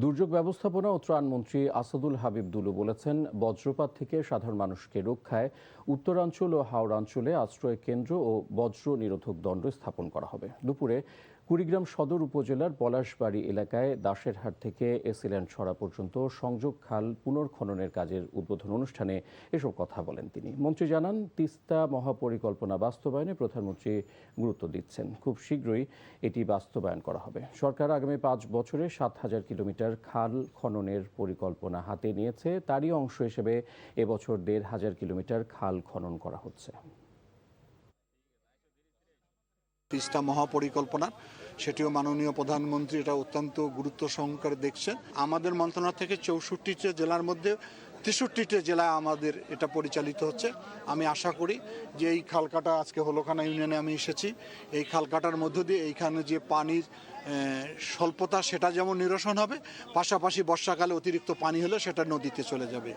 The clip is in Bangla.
দুর্যোগ ব্যবস্থাপনা ও ত্রাণমন্ত্রী আসাদুল হাবিব দুলু বলেছেন, বজ্রপাত থেকে সাধারণ মানুষকে রক্ষায় উত্তরাঞ্চল ও হাওড়াঞ্চলে আশ্রয় কেন্দ্র ও বজ্র নিরোধক দণ্ড স্থাপন করা হবে। দুপুরে কুড়িগ্রাম সদর উপজেলার পলাশবাড়ি এলাকায় দাসেরহাট থেকে এসিল্যান্ড ছড়া পর্যন্ত সংযোগ খাল পুনর্খননের কাজের উদ্বোধন অনুষ্ঠানে এসব কথা বলেন তিনি। মন্ত্রী জানান, তিস্তা মহাপরিকল্পনা বাস্তবায়নে প্রধানমন্ত্রী গুরুত্ব দিচ্ছেন। খুব শীঘ্রই এটি বাস্তবায়ন করা হবে। সরকার আগামী 5 বছরে 7,000 কিলোমিটার খাল খননের পরিকল্পনা হাতে নিয়েছে। তারই অংশ হিসেবে এবছর 1,500 কিলোমিটার খাল খনন করা হচ্ছে। তিস্তা মহাপরিকল্পনা সেটিও মাননীয় প্রধানমন্ত্রী এটা অত্যন্ত গুরুত্ব সহকারে দেখছেন। আমাদের মন্ত্রণালয় থেকে 64টি জেলার মধ্যে 63টি জেলায় আমাদের এটা পরিচালিত হচ্ছে। আমি আশা করি যে এই খালকাটা আজকে হলখানা ইউনিয়নে আমি এসেছি, এই খালকাটার মধ্য দিয়ে এইখানে যে পানির স্বল্পতা সেটা যেমন নিরসন হবে, পাশাপাশি বর্ষাকালে অতিরিক্ত পানি হলে সেটা নদীতে চলে যাবে।